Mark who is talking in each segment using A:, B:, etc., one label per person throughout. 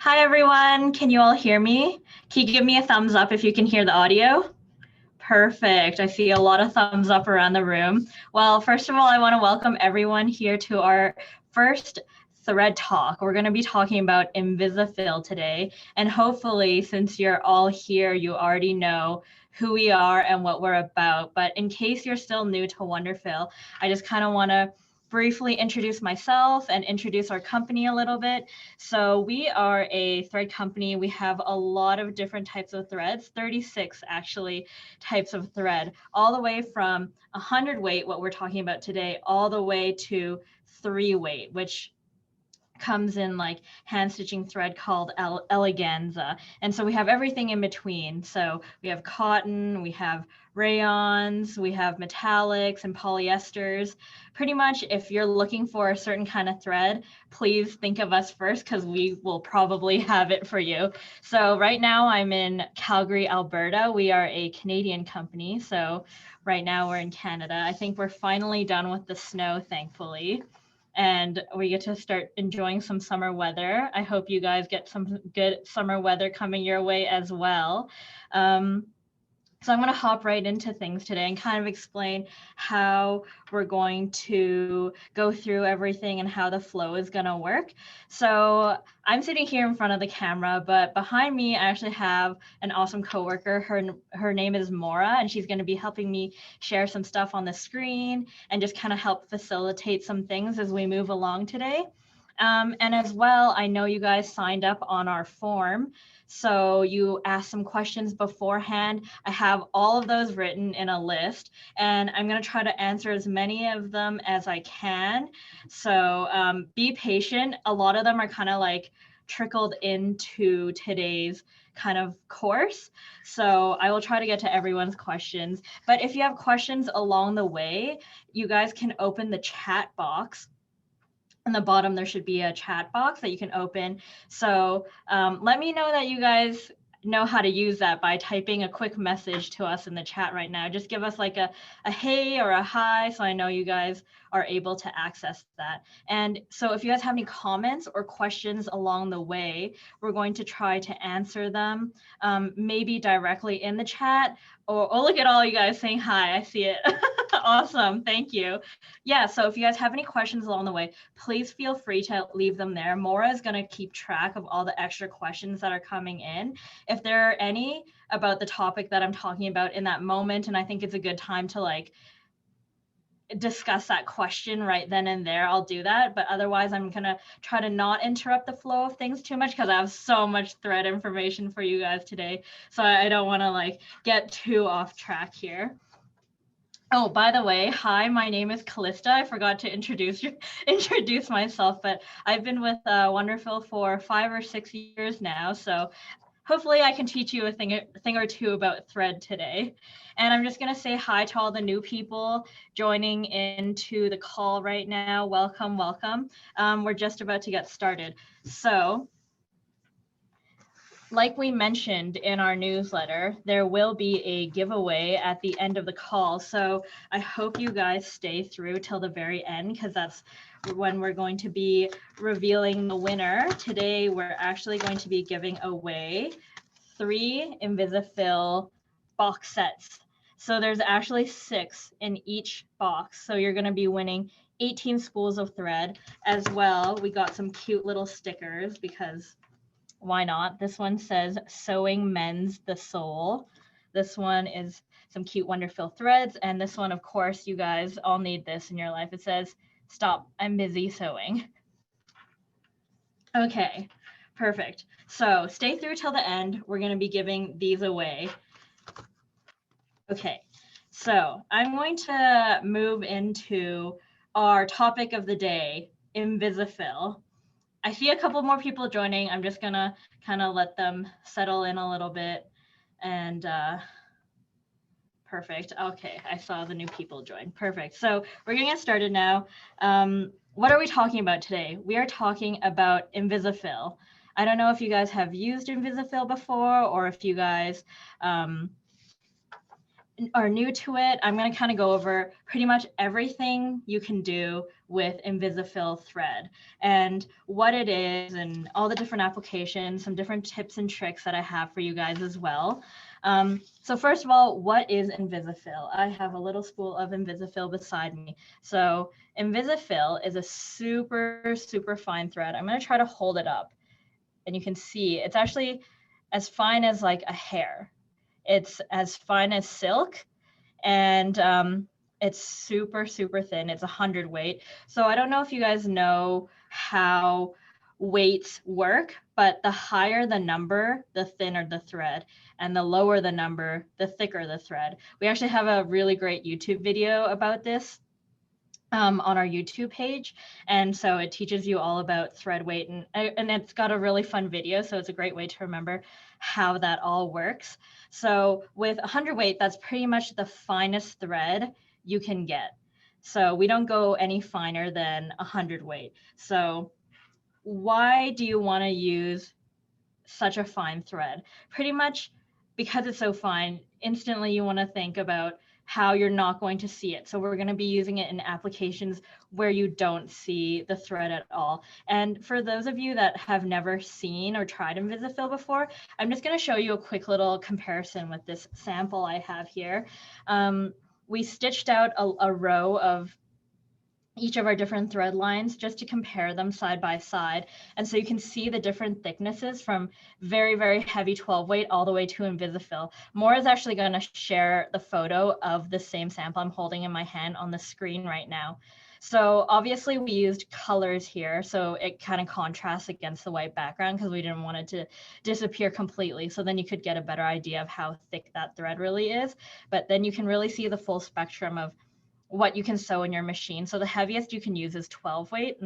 A: Hi everyone, can you all hear me? Can you give me a thumbs up if you can hear the audio? Perfect, I see a lot of thumbs up around the room. Well, first of all, I want to welcome everyone here to our first thread talk. We're going to be talking about Invisifil today, and hopefully since you're all here, you already know who we are and what we're about. But in case you're still new to WonderFil, I just kind of want to briefly introduce myself and introduce our company a little bit. So we are a thread company. We have a lot of different types of threads, 36 actually types of thread, all the way from 100 weight, what we're talking about today, all the way to 3 weight, which comes in like hand stitching thread called eleganza. And so we have everything in between. So we have cotton, we have rayons, we have metallics and polyesters. Pretty much if you're looking for a certain kind of thread, please think of us first because we will probably have it for you. So right now I'm in Calgary, Alberta. We are a Canadian company. So right now we're in Canada. I think we're finally done with the snow, thankfully, and we get to start enjoying some summer weather. I hope you guys get some good summer weather coming your way as well. So I'm going to hop right into things today and kind of explain how we're going to go through everything and how the flow is going to work. So I'm sitting here in front of the camera, but behind me, I actually have an awesome coworker. Her name is Maura, and she's going to be helping me share some stuff on the screen and just kind of help facilitate some things as we move along today. And as well, I know you guys signed up on our form. So you asked some questions beforehand. I have all of those written in a list, and I'm going to try to answer as many of them as I can. So be patient. A lot of them are kind of like trickled into today's kind of course. So I will try to get to everyone's questions. But if you have questions along the way, you guys can open the chat box. On the bottom, there should be a chat box that you can open. So let me know that you guys know how to use that by typing a quick message to us in the chat right now. Just give us like a hey or a hi, so I know you guys are able to access that. And so if you guys have any comments or questions along the way, we're going to try to answer them, maybe directly in the chat, or oh, look at all you guys saying hi, I see it. Awesome, thank you. Yeah, so if you guys have any questions along the way, please feel free to leave them there. Maura is going to keep track of all the extra questions that are coming in. If there are any about the topic that I'm talking about in that moment, and I think it's a good time to like discuss that question right then and there, I'll do that. But otherwise, I'm going to try to not interrupt the flow of things too much because I have so much thread information for you guys today. So I don't want to like get too off track here. Oh, by the way, hi, my name is Callista. I forgot to introduce myself, but I've been with WonderFil for 5 or 6 years now. So hopefully I can teach you a thing or two about thread today. And I'm just going to say hi to all the new people joining into the call right now. Welcome, welcome. We're just about to get started. So like we mentioned in our newsletter, there will be a giveaway at the end of the call. So I hope you guys stay through till the very end, because that's when we're going to be revealing the winner. Today, we're actually going to be giving away 3 Invisifil box sets. So there's actually 6 in each box. So you're going to be winning 18 spools of thread as well. We got some cute little stickers because why not? This one says sewing mends the soul. This one is some cute WonderFil threads. And this one, of course, you guys all need this in your life. It says, stop, I'm busy sewing. Okay, perfect. So stay through till the end. We're going to be giving these away. Okay, so I'm going to move into our topic of the day, Invisifil. I see a couple more people joining. I'm just gonna kind of let them settle in a little bit. And perfect. Okay, I saw the new people join. Perfect. So we're gonna get started now. What are we talking about today? We are talking about Invisifil. I don't know if you guys have used Invisifil before, or if you guys are new to it, I'm going to kind of go over pretty much everything you can do with Invisifil Thread and what it is and all the different applications, some different tips and tricks that I have for you guys as well. So first of all, what is Invisifil? I have a little spool of Invisifil beside me. So Invisifil is a super, super fine thread. I'm going to try to hold it up and you can see it's actually as fine as like a hair. It's as fine as silk, and it's super, super thin. It's 100 weight. So I don't know if you guys know how weights work, but the higher the number, the thinner the thread, and the lower the number, the thicker the thread. We actually have a really great YouTube video about this on our YouTube page. And so it teaches you all about thread weight, and it's got a really fun video. So it's a great way to remember how that all works. So with 100 weight, that's pretty much the finest thread you can get. So we don't go any finer than 100 weight. So why do you want to use such a fine thread? Pretty much because it's so fine, instantly you want to think about how you're not going to see it. So we're going to be using it in applications where you don't see the thread at all. And for those of you that have never seen or tried Invisifil before, I'm just going to show you a quick little comparison with this sample I have here. We stitched out a row of each of our different thread lines just to compare them side by side. And so you can see the different thicknesses from very, very heavy 12 weight all the way to Invisifil. Maura is actually going to share the photo of the same sample I'm holding in my hand on the screen right now. So obviously we used colors here, so it kind of contrasts against the white background because we didn't want it to disappear completely. So then you could get a better idea of how thick that thread really is. But then you can really see the full spectrum of what you can sew in your machine. So the heaviest you can use is 12 weight.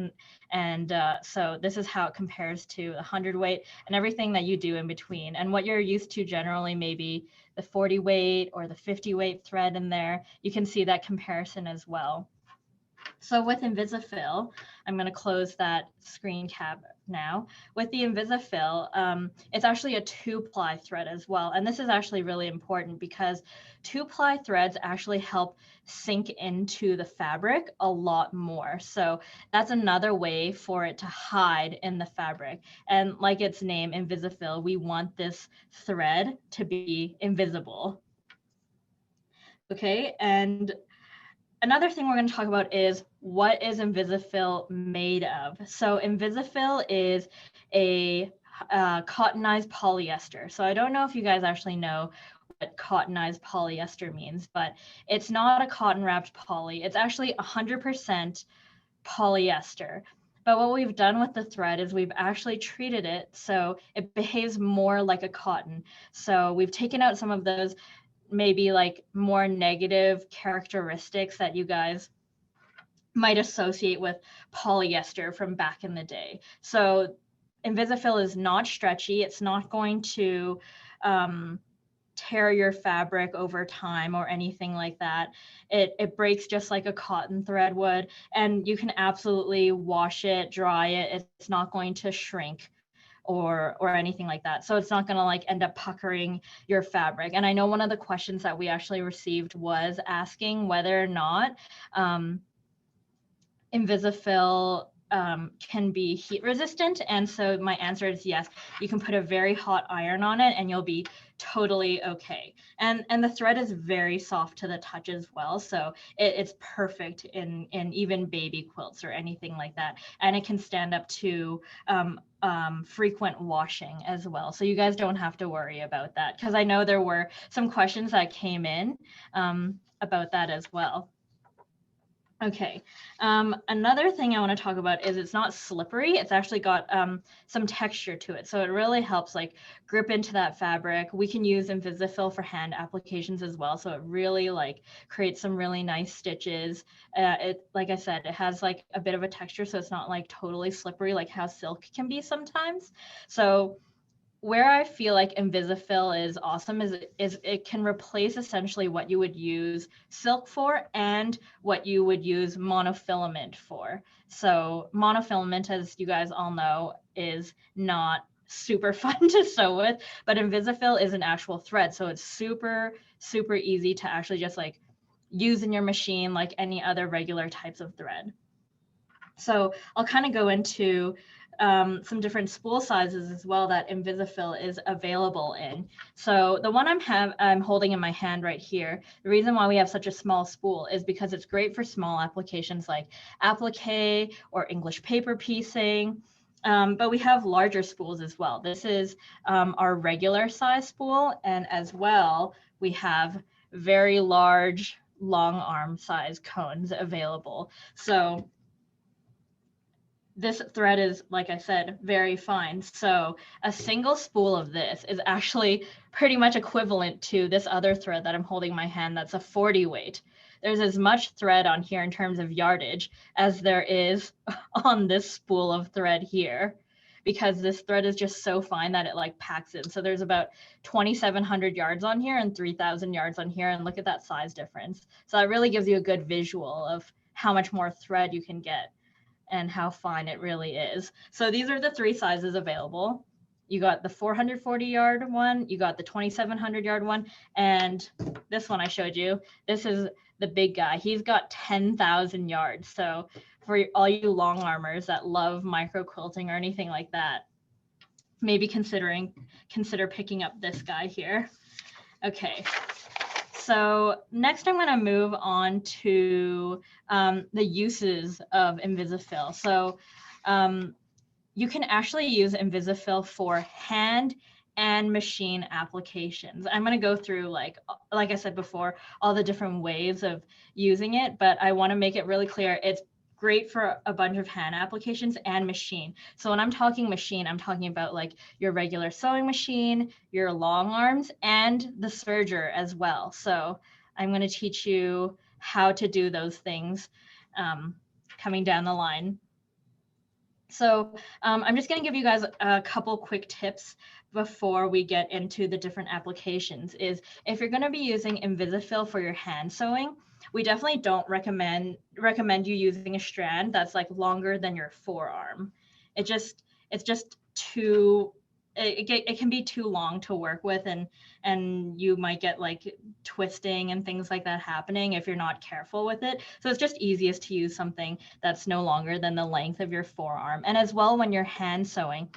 A: And so this is how it compares to 100 weight and everything that you do in between. And what you're used to generally, maybe the 40 weight or the 50 weight thread in there, you can see that comparison as well. So with Invisifil, I'm going to close that screen cap now. With the Invisifil, it's actually a 2-ply thread as well. And this is actually really important because 2-ply threads actually help sink into the fabric a lot more. So that's another way for it to hide in the fabric. And like its name, Invisifil, we want this thread to be invisible. Okay, and another thing we're going to talk about is what is Invisifil made of? So Invisifil is a cottonized polyester. So I don't know if you guys actually know what cottonized polyester means, but it's not a cotton wrapped poly. It's actually 100% polyester. But what we've done with the thread is we've actually treated it so it behaves more like a cotton. So we've taken out some of those maybe like more negative characteristics that you guys might associate with polyester from back in the day. So Invisifil is not stretchy. It's not going to tear your fabric over time or anything like that. It breaks just like a cotton thread would, and you can absolutely wash it, dry it. It's not going to shrink or anything like that. So it's not going to like end up puckering your fabric. And I know one of the questions that we actually received was asking whether or not Invisifil can be heat resistant. And so my answer is yes. You can put a very hot iron on it and you'll be totally okay. And the thread is very soft to the touch as well. So it's perfect in even baby quilts or anything like that. And it can stand up to frequent washing as well. So you guys don't have to worry about that, because I know there were some questions that came in about that as well. Okay, another thing I want to talk about is it's not slippery. It's actually got some texture to it. So it really helps like grip into that fabric. We can use Invisifil for hand applications as well. So it really like creates some really nice stitches. Like I said, it has like a bit of a texture, so it's not like totally slippery like how silk can be sometimes. So where I feel like Invisifil is awesome is it can replace essentially what you would use silk for and what you would use monofilament for. So monofilament, as you guys all know, is not super fun to sew with, but Invisifil is an actual thread. So it's super, super easy to actually just like use in your machine like any other regular types of thread. So I'll kind of go into some different spool sizes as well that Invisifil is available in. So the one I'm holding in my hand right here, the reason why we have such a small spool is because it's great for small applications like applique or English paper piecing. But we have larger spools as well. This is our regular size spool, and as well, we have very large long arm size cones available. So this thread is, like I said, very fine. So a single spool of this is actually pretty much equivalent to this other thread that I'm holding in my hand that's a 40 weight. There's as much thread on here in terms of yardage as there is on this spool of thread here, because this thread is just so fine that it like packs in. So there's about 2,700 yards on here and 3,000 yards on here, and look at that size difference. So that really gives you a good visual of how much more thread you can get and how fine it really is. So these are the three sizes available. You got the 440 yard one, you got the 2,700 yard one, and this one I showed you, this is the big guy. He's got 10,000 yards. So for all you long armors that love micro quilting or anything like that, maybe consider picking up this guy here. Okay. So next I'm going to move on to the uses of Invisifil. So you can actually use Invisifil for hand and machine applications. I'm going to go through, like I said before, all the different ways of using it, but I want to make it really clear it's great for a bunch of hand applications and machine. So when I'm talking machine, I'm talking about like your regular sewing machine, your long arms, and the serger as well. So I'm going to teach you how to do those things coming down the line. So I'm just going to give you guys a couple quick tips before we get into the different applications. Is if you're going to be using Invisifil for your hand sewing, we definitely don't recommend you using a strand that's like longer than your forearm. It's just too, it can be too long to work with, and you might get like twisting and things like that happening if you're not careful with it. So it's just easiest to use something that's no longer than the length of your forearm. And as well, when you're hand sewing,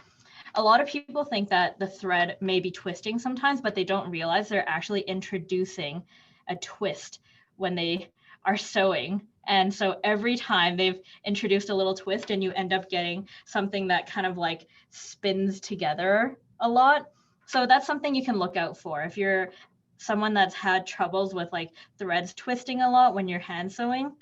A: a lot of people think that the thread may be twisting sometimes, but they don't realize they're actually introducing a twist when they are sewing. And so every time they've introduced a little twist, and you end up getting something that kind of like spins together a lot. So that's something you can look out for. If you're someone that's had troubles with like threads twisting a lot when you're hand sewing,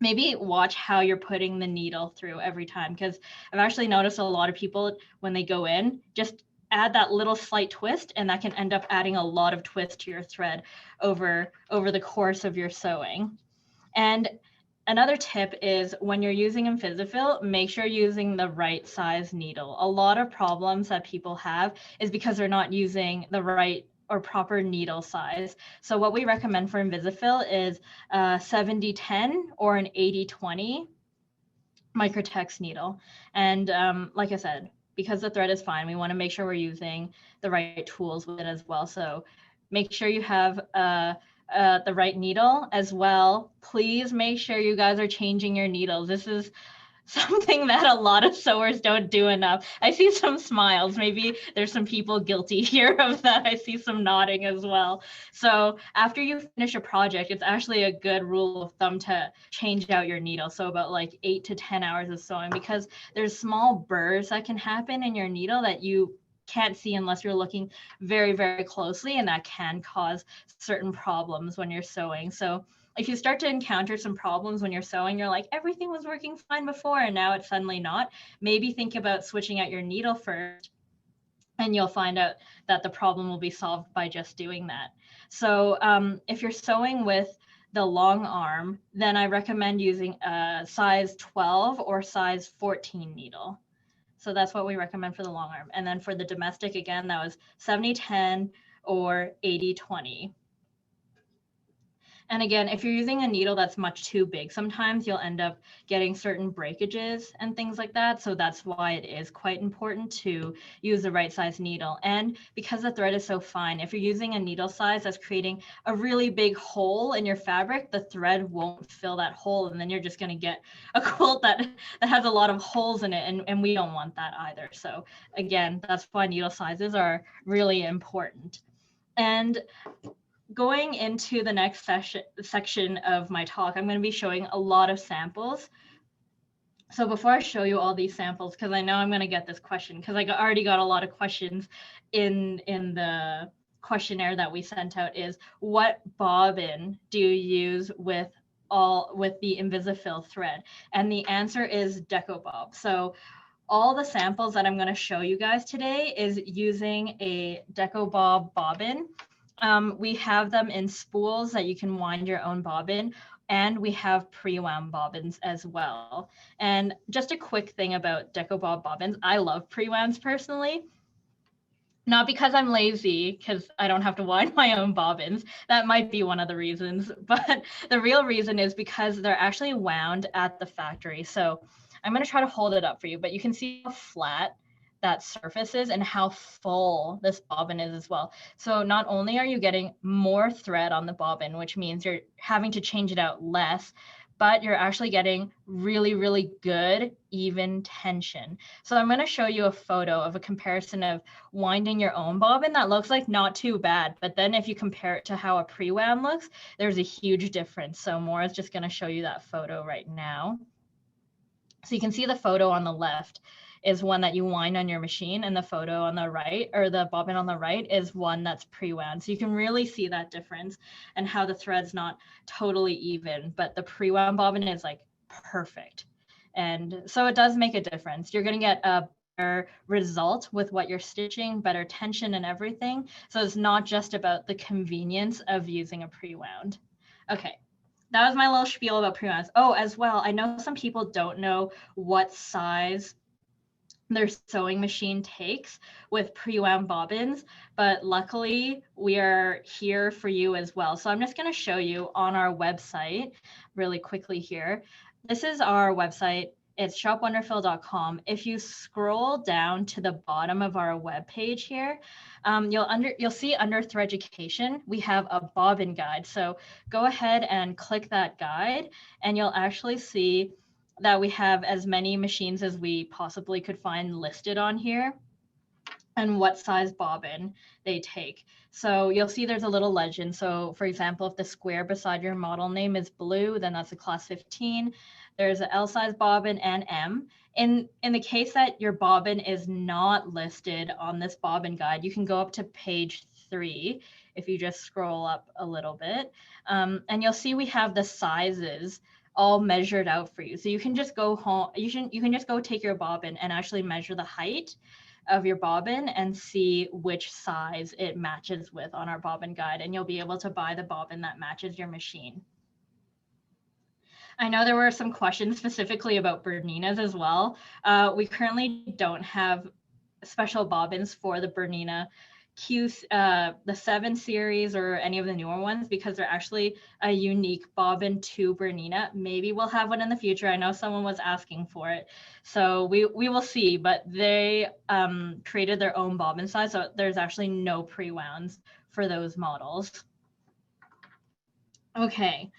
A: maybe watch how you're putting the needle through every time, because I've actually noticed a lot of people, when they go in, just add that little slight twist, and that can end up adding a lot of twist to your thread over the course of your sewing. And another tip is when you're using Invisifil, make sure you're using the right size needle. A lot of problems that people have is because they're not using the right or proper needle size. So what we recommend for Invisifil is a 70-10 or an 80-20 microtex needle. And like I said, because the thread is fine, we want to make sure we're using the right tools with it as well. So make sure you have the right needle as well. Please make sure you guys are changing your needles. This is something that a lot of sewers don't do enough. I see some smiles. Maybe there's some people guilty here of that. I see some nodding as well. So after you finish a project, it's actually a good rule of thumb to change out your needle. So about like 8 to 10 hours of sewing, because there's small burrs that can happen in your needle that you can't see unless you're looking very, very closely, and that can cause certain problems when you're sewing. So if you start to encounter some problems when you're sewing, you're like, everything was working fine before and now it's suddenly not, maybe think about switching out your needle first, and you'll find out that the problem will be solved by just doing that. So if you're sewing with the long arm, then I recommend using a size 12 or size 14 needle. So that's what we recommend for the long arm. And then for the domestic, again, that was 70-10 or 80-20. And again, if you're using a needle that's much too big, sometimes you'll end up getting certain breakages and things like that. So that's why it is quite important to use the right size needle. And because the thread is so fine, if you're using a needle size that's creating a really big hole in your fabric, the thread won't fill that hole. And then you're just going to get a quilt that has a lot of holes in it. And we don't want that either. So again, that's why needle sizes are really important. And going into the next section of my talk, I'm going to be showing a lot of samples. So before I show you all these samples, because I know I'm going to get this question, because I already got a lot of questions in the questionnaire that we sent out, is what bobbin do you use with the Invisifil thread? And the answer is Deco Bob. So all the samples that I'm going to show you guys today is using a Deco Bob bobbin. We have them in spools that you can wind your own bobbin, and we have pre-wound bobbins as well. And just a quick thing about Deco Bob bobbins, I love pre-wounds personally. Not because I'm lazy, because I don't have to wind my own bobbins. That might be one of the reasons, but the real reason is because they're actually wound at the factory. So I'm going to try to hold it up for you, but you can see how flat that surface is and how full this bobbin is as well. So not only are you getting more thread on the bobbin, which means you're having to change it out less, but you're actually getting really, really good, even tension. So I'm going to show you a photo of a comparison of winding your own bobbin that looks like not too bad, but then if you compare it to how a pre-wound looks, there's a huge difference. So Maura's just going to show you that photo right now. So you can see the photo on the left is one that you wind on your machine, and the photo on the right, or the bobbin on the right, is one that's pre-wound. So you can really see that difference and how the thread's not totally even, but the pre-wound bobbin is like perfect. And so it does make a difference. You're going to get a better result with what you're stitching, better tension and everything. So it's not just about the convenience of using a pre-wound. Okay. That was my little spiel about pre-wounds. Oh, as well, I know some people don't know what size their sewing machine takes with pre-wound bobbins, but luckily we are here for you as well. So I'm just going to show you on our website really quickly here. This is our website. It's shopwonderfil.com. If you scroll down to the bottom of our webpage here, you'll see under threaducation, we have a bobbin guide. So go ahead and click that guide, and you'll actually see that we have as many machines as we possibly could find listed on here and what size bobbin they take. So you'll see there's a little legend. So for example, if the square beside your model name is blue, then that's a class 15. There's an L size bobbin and M. In the case that your bobbin is not listed on this bobbin guide, you can go up to page 3 if you just scroll up a little bit, and you'll see we have the sizes all measured out for you. So you can just go home, you can just go take your bobbin and actually measure the height of your bobbin and see which size it matches with on our bobbin guide, and you'll be able to buy the bobbin that matches your machine. I know there were some questions specifically about Berninas as well. We currently don't have special bobbins for the Bernina the 7 series or any of the newer ones, because they're actually a unique bobbin to Bernina. Maybe we'll have one in the future. I know someone was asking for it, so we will see, but they created their own bobbin size, so there's actually no pre-wounds for those models. Okay.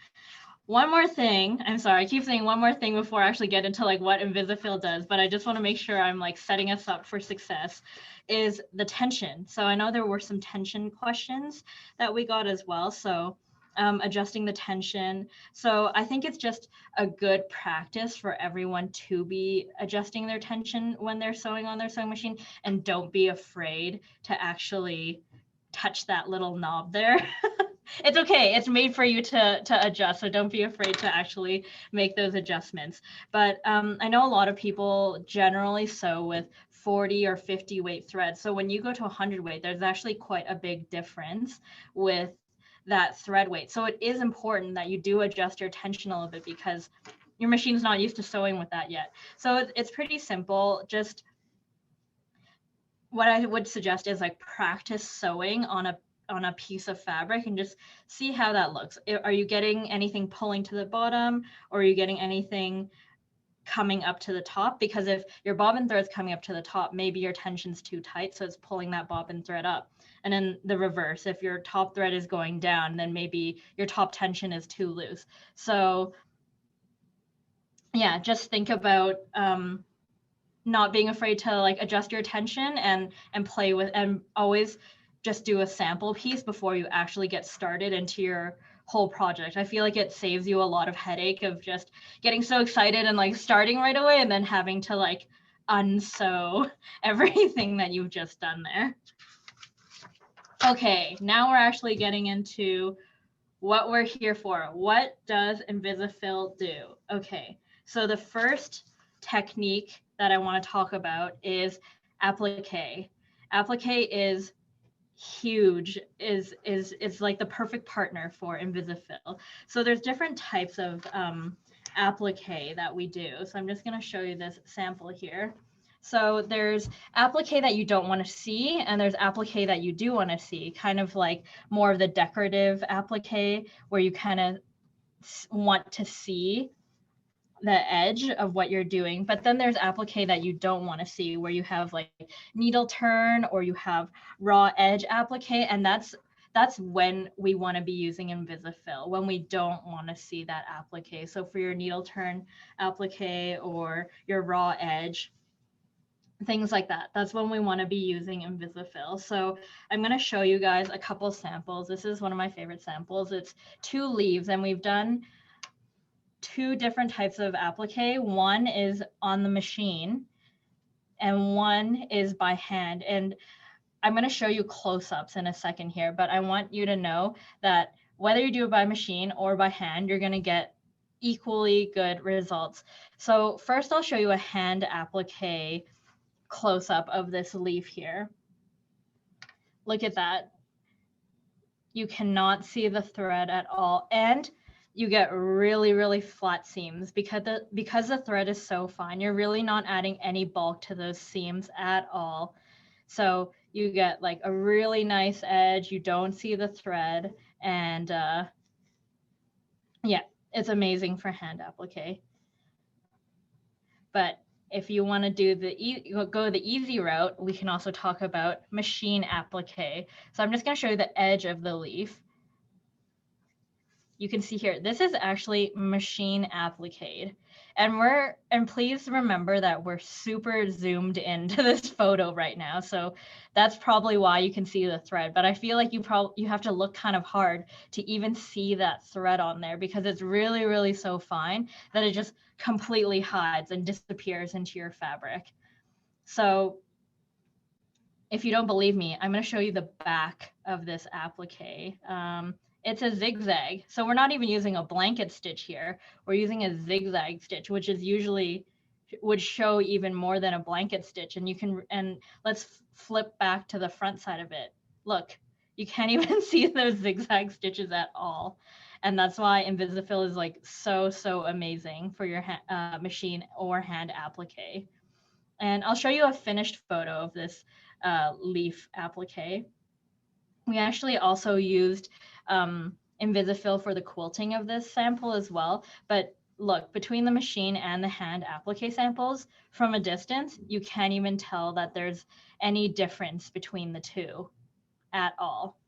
A: One more thing, I'm sorry, I keep saying one more thing before I actually get into like what Invisifil does, but I just want to make sure I'm like setting us up for success, is the tension. So I know there were some tension questions that we got as well. So adjusting the tension. So I think it's just a good practice for everyone to be adjusting their tension when they're sewing on their sewing machine, and don't be afraid to actually touch that little knob there. It's okay. It's made for you to adjust. So don't be afraid to actually make those adjustments. But I know a lot of people generally sew with 40 or 50 weight thread. So when you go to 100 weight, there's actually quite a big difference with that thread weight. So it is important that you do adjust your tension a little bit, because your machine's not used to sewing with that yet. So it's pretty simple. Just what I would suggest is like practice sewing on a on a piece of fabric and just see how that looks. Are you getting anything pulling to the bottom, or are you getting anything coming up to the top? Because if your bobbin thread's coming up to the top, maybe your tension's too tight, so it's pulling that bobbin thread up. And then the reverse, if your top thread is going down, then maybe your top tension is too loose. So yeah, just think about not being afraid to like adjust your tension and play with, and always just do a sample piece before you actually get started into your whole project. I feel like it saves you a lot of headache of just getting so excited and like starting right away and then having to like unsew everything that you've just done there. Okay, now we're actually getting into what we're here for. What does Invisifil do? Okay, so the first technique that I want to talk about is applique. Applique is huge, is like the perfect partner for Invisifil. So there's different types of applique that we do. So I'm just going to show you this sample here. So there's applique that you don't want to see, and there's applique that you do want to see, kind of like more of the decorative applique where you kind of want to see the edge of what you're doing. But then there's applique that you don't want to see, where you have like needle turn or you have raw edge applique, and that's when we want to be using Invisifil, when we don't want to see that applique. So for your needle turn applique or your raw edge, things like that, that's when we want to be using Invisifil. So I'm going to show you guys a couple samples. This is one of my favorite samples. It's 2 leaves, and we've done 2 different types of applique. One is on the machine and one is by hand. And I'm going to show you close-ups in a second here, but I want you to know that whether you do it by machine or by hand, you're going to get equally good results. So first I'll show you a hand applique close-up of this leaf here. Look at that. You cannot see the thread at all, and you get really, really flat seams because the thread is so fine. You're really not adding any bulk to those seams at all. So you get like a really nice edge. You don't see the thread, and yeah, it's amazing for hand applique. But if you want to do go the easy route, we can also talk about machine applique. So I'm just going to show you the edge of the leaf. You can see here, this is actually machine appliqued. And please remember that we're super zoomed into this photo right now. So that's probably why you can see the thread. But I feel like you have to look kind of hard to even see that thread on there, because it's really, really so fine that it just completely hides and disappears into your fabric. So if you don't believe me, I'm going to show you the back of this applique. It's a zigzag. So we're not even using a blanket stitch here. We're using a zigzag stitch, which is usually would show even more than a blanket stitch. And let's flip back to the front side of it. Look, you can't even see those zigzag stitches at all. And that's why Invisifil is like so amazing for your machine or hand applique. And I'll show you a finished photo of this leaf applique. We actually also used Invisifil for the quilting of this sample as well. But look, between the machine and the hand applique samples, from a distance, you can't even tell that there's any difference between the two at all.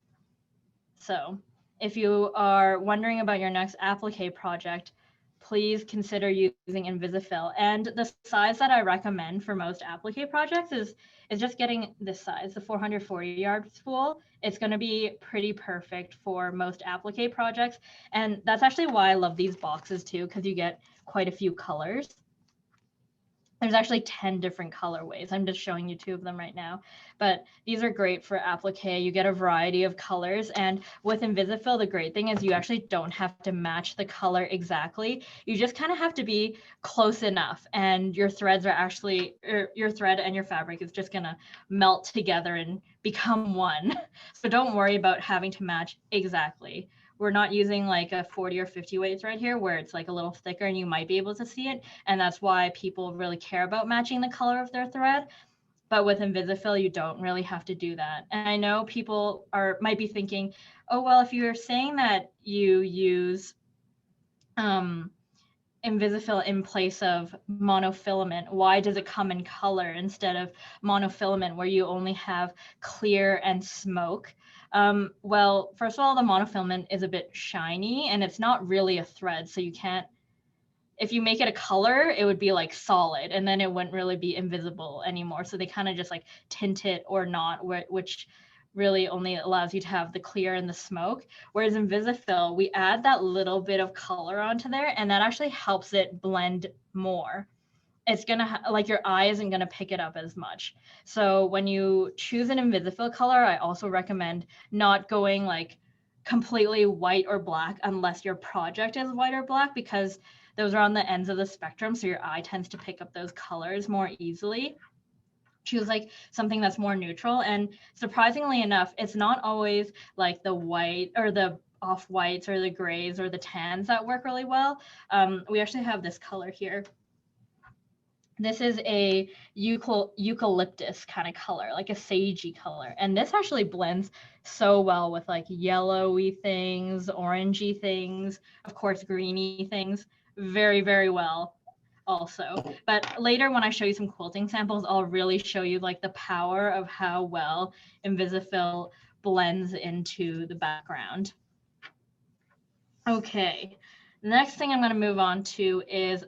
A: So if you are wondering about your next applique project, please consider using Invisifil. And the size that I recommend for most applique projects is just getting this size, the 440-yard spool. It's going to be pretty perfect for most applique projects. And that's actually why I love these boxes too, because you get quite a few colors. There's actually 10 different colorways. I'm just showing you 2 of them right now, but these are great for applique. You get a variety of colors, and with Invisifil, the great thing is you actually don't have to match the color exactly. You just kind of have to be close enough, and your threads are actually, your thread and your fabric is just gonna melt together and become one. So don't worry about having to match exactly. We're not using like a 40 or 50 weight thread here where it's like a little thicker and you might be able to see it. And that's why people really care about matching the color of their thread. But with Invisifil, you don't really have to do that. And I know people might be thinking, oh, well, if you're saying that you use Invisifil in place of monofilament, why does it come in color instead of monofilament where you only have clear and smoke? Well, first of all, the monofilament is a bit shiny and it's not really a thread, so you can't, if you make it a color, it would be like solid and then it wouldn't really be invisible anymore. So they kind of just like tint it or not, which really only allows you to have the clear and the smoke. Whereas Invisifil, we add that little bit of color onto there and that actually helps it blend more. It's gonna like your eye isn't gonna pick it up as much. So when you choose an Invisifil color, I also recommend not going like completely white or black unless your project is white or black, because those are on the ends of the spectrum, so your eye tends to pick up those colors more easily. Choose like something that's more neutral, and surprisingly enough, it's not always like the white or the off-whites or the grays or the tans that work really well. We actually have this color here. This is a eucalyptus kind of color, like a sagey color. And this actually blends so well with like yellowy things, orangey things, of course, greeny things, very, very well also. But later when I show you some quilting samples, I'll really show you like the power of how well Invisifil blends into the background. Okay, the next thing I'm going to move on to is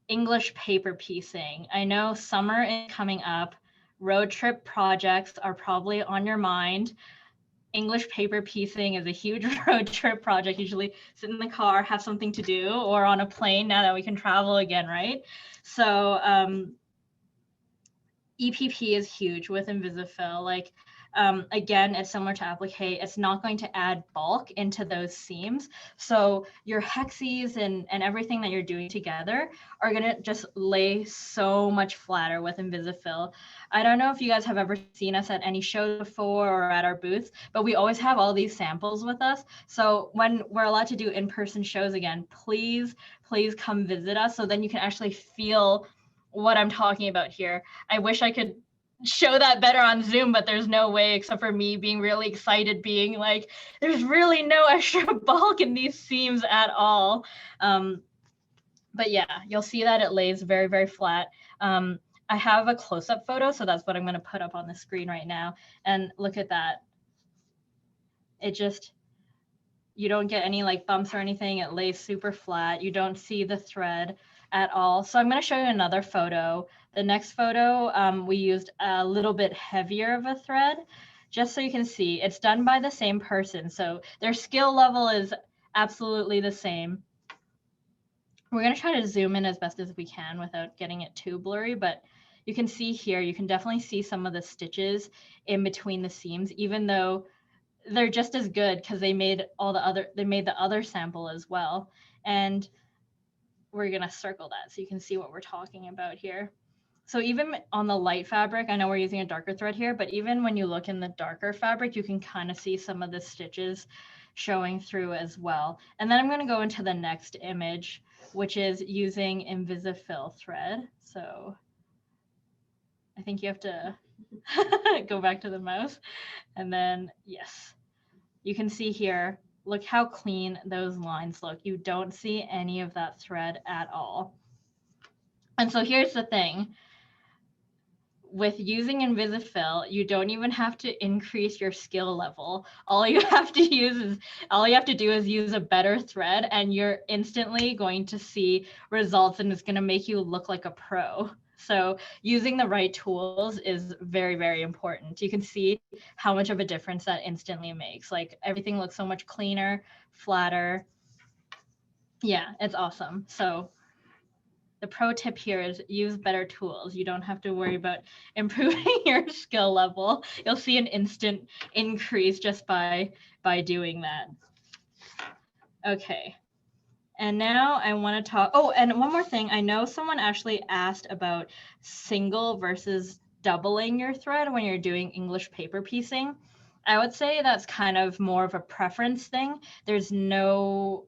A: English paper piecing. I know summer is coming up. Road trip projects are probably on your mind. English paper piecing is a huge road trip project. Usually sit in the car, have something to do, or on a plane now that we can travel again, right? So EPP is huge with Invisifil. Like, again, it's similar to Applique. It's not going to add bulk into those seams. So your hexes and everything that you're doing together are going to just lay so much flatter with Invisifil. I don't know if you guys have ever seen us at any show before or at our booths, but we always have all these samples with us. So when we're allowed to do in-person shows again, please come visit us so then you can actually feel what I'm talking about here. I wish I could show that better on Zoom, but there's no way except for me being really excited, being like, there's really no extra bulk in these seams at all. But yeah, you'll see that it lays very, very flat. I have a close-up photo, so that's what I'm going to put up on the screen right now. And look at that. It just, you don't get any like bumps or anything. It lays super flat. You don't see the thread at all. So I'm going to show you another photo. The next photo, we used a little bit heavier of a thread, just so you can see it's done by the same person. So their skill level is absolutely the same. We're going to try to zoom in as best as we can without getting it too blurry, but you can see here, you can definitely see some of the stitches in between the seams, even though they're just as good because they made the other sample as well. And we're going to circle that so you can see what we're talking about here. So even on the light fabric, I know we're using a darker thread here, but even when you look in the darker fabric, you can kind of see some of the stitches showing through as well. And then I'm going to go into the next image, which is using Invisifil thread. So I think you have to go back to the mouse. And then, yes, you can see here, look how clean those lines look. You don't see any of that thread at all. And so here's the thing. With using Invisifil, you don't even have to increase your skill level. All you have to do is use a better thread, and you're instantly going to see results, and it's going to make you look like a pro. So using the right tools is very, very important. You can see how much of a difference that instantly makes. Like everything looks so much cleaner, flatter. Yeah, it's awesome. So the pro tip here is use better tools. You don't have to worry about improving your skill level. You'll see an instant increase just by doing that. Okay. And now I want to talk, oh, and one more thing. I know someone actually asked about single versus doubling your thread when you're doing English paper piecing. I would say that's kind of more of a preference thing. There's no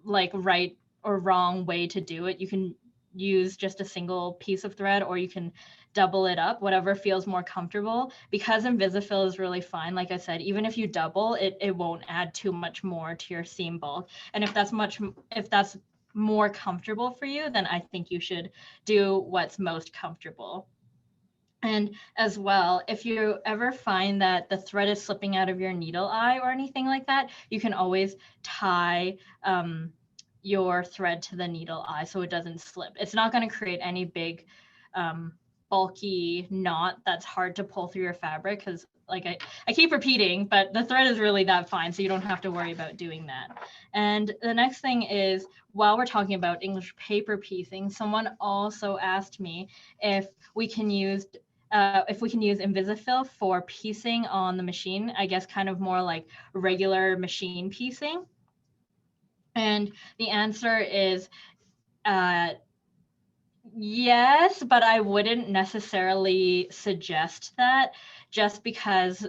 A: like right or wrong way to do it. You can use just a single piece of thread, or you can double it up, whatever feels more comfortable. Because Invisifil is really fine, like I said, even if you double it, it won't add too much more to your seam bulk. And if that's more comfortable for you, then I think you should do what's most comfortable. And as well, if you ever find that the thread is slipping out of your needle eye or anything like that, you can always tie your thread to the needle eye so it doesn't slip. It's not going to create any big bulky knot that's hard to pull through your fabric, because like I keep repeating, but the thread is really that fine, so you don't have to worry about doing that. And the next thing is, while we're talking about English paper piecing, someone also asked me if we can use Invisifil for piecing on the machine, I guess kind of more like regular machine piecing. And the answer is yes, but I wouldn't necessarily suggest that, just because